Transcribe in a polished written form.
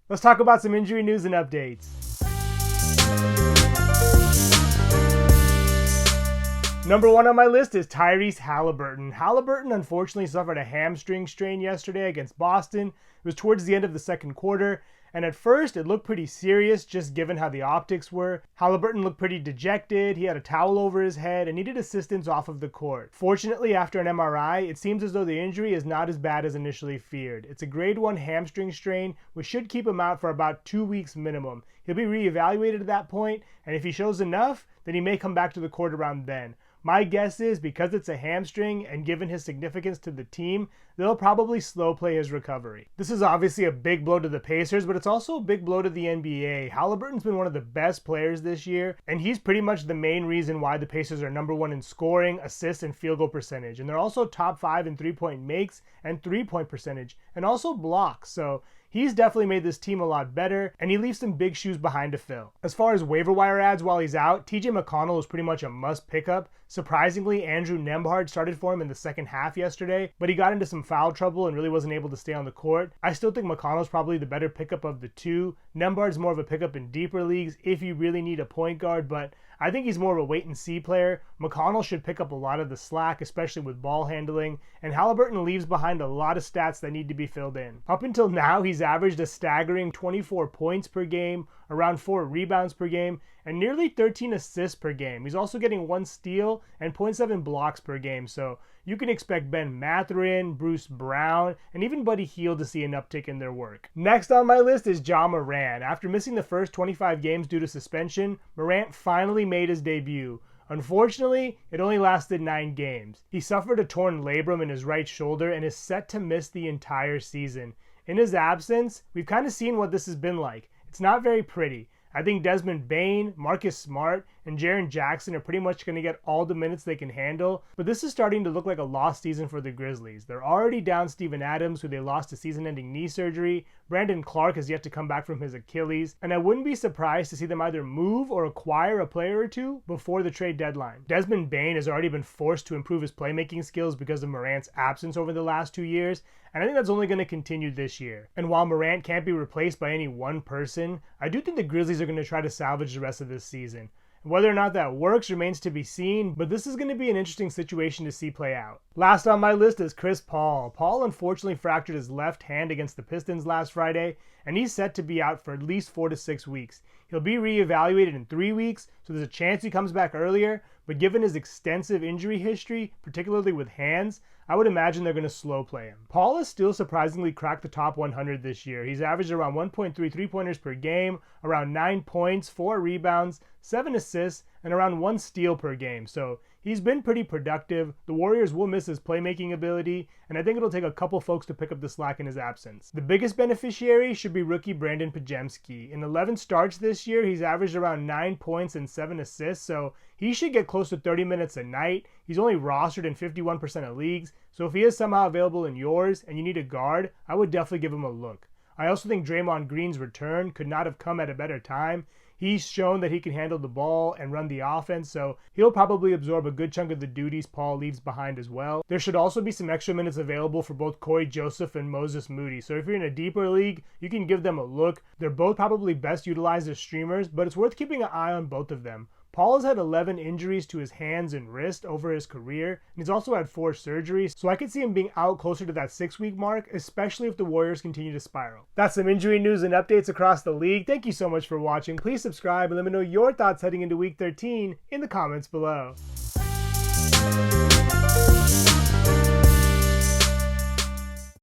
Let's talk about some injury news and updates. Number one on my list is Tyrese Haliburton. Haliburton unfortunately suffered a hamstring strain yesterday against Boston. It was towards the end of the second quarter, and at first it looked pretty serious just given how the optics were. Haliburton looked pretty dejected, he had a towel over his head, and needed assistance off of the court. Fortunately, after an MRI, it seems as though the injury is not as bad as initially feared. It's a grade 1 hamstring strain, which should keep him out for about 2 weeks minimum. He'll be reevaluated at that point, and if he shows enough, then he may come back to the court around then. My guess is because it's a hamstring and given his significance to the team, they'll probably slow play his recovery. This is obviously a big blow to the Pacers, but it's also a big blow to the NBA. Haliburton's been one of the best players this year, and he's pretty much the main reason why the Pacers are number 1 in scoring, assists, and field goal percentage. And they're also top 5 in three-point makes and three-point percentage, and also blocks. So he's definitely made this team a lot better, and he leaves some big shoes behind to fill. As far as waiver wire ads while he's out, TJ McConnell is pretty much a must pickup. Surprisingly, Andrew Nembhard started for him in the second half yesterday, but he got into some foul trouble and really wasn't able to stay on the court. I still think McConnell's probably the better pickup of the two. Nembhard's more of a pickup in deeper leagues if you really need a point guard, but I think he's more of a wait-and-see player. McConnell should pick up a lot of the slack, especially with ball handling, and Haliburton leaves behind a lot of stats that need to be filled in. Up until now, he's averaged a staggering 24 points per game, around 4 rebounds per game, and nearly 13 assists per game. He's also getting 1 steal and 0.7 blocks per game, so you can expect Ben Mathurin, Bruce Brown, and even Buddy Hield to see an uptick in their work. Next on my list is Ja Morant. After missing the first 25 games due to suspension, Morant finally made his debut. Unfortunately, it only lasted 9 games. He suffered a torn labrum in his right shoulder and is set to miss the entire season. In his absence, we've kind of seen what this has been like. It's not very pretty. I think Desmond Bane, Marcus Smart, and Jaren Jackson are pretty much going to get all the minutes they can handle, but this is starting to look like a lost season for the Grizzlies. They're already down Steven Adams, who they lost to season-ending knee surgery. Brandon Clark has yet to come back from his Achilles, and I wouldn't be surprised to see them either move or acquire a player or two before the trade deadline. Desmond Bane has already been forced to improve his playmaking skills because of Morant's absence over the last 2 years, and I think that's only going to continue this year. And while Morant can't be replaced by any one person, I do think the Grizzlies are going to try to salvage the rest of this season. Whether or not that works remains to be seen, but this is going to be an interesting situation to see play out. Last on my list is Chris Paul. Paul unfortunately fractured his left hand against the Pistons last Friday, and he's set to be out for at least 4 to 6 weeks. He'll be reevaluated in 3 weeks, so there's a chance he comes back earlier, but given his extensive injury history, particularly with hands, I would imagine they're going to slow play him. Paul has still surprisingly cracked the top 100 this year. He's averaged around 1.3 three-pointers per game, around 9 points, 4 rebounds, 7 assists, and around 1 steal per game. So he's been pretty productive. The Warriors will miss his playmaking ability, and I think it'll take a couple folks to pick up the slack in his absence. The biggest beneficiary should be rookie Brandon Podziemski. In 11 starts this year, he's averaged around 9 points and 7 assists, so he should get close to 30 minutes a night. He's only rostered in 51% of leagues, so if he is somehow available in yours and you need a guard, I would definitely give him a look. I also think Draymond Green's return could not have come at a better time. He's shown that he can handle the ball and run the offense, so he'll probably absorb a good chunk of the duties Paul leaves behind as well. There should also be some extra minutes available for both Corey Joseph and Moses Moody, so if you're in a deeper league, you can give them a look. They're both probably best utilized as streamers, but it's worth keeping an eye on both of them. Paul has had 11 injuries to his hands and wrist over his career, and he's also had 4 surgeries, so I could see him being out closer to that 6-week mark, especially if the Warriors continue to spiral. That's some injury news and updates across the league. Thank you so much for watching. Please subscribe and let me know your thoughts heading into Week 13 in the comments below.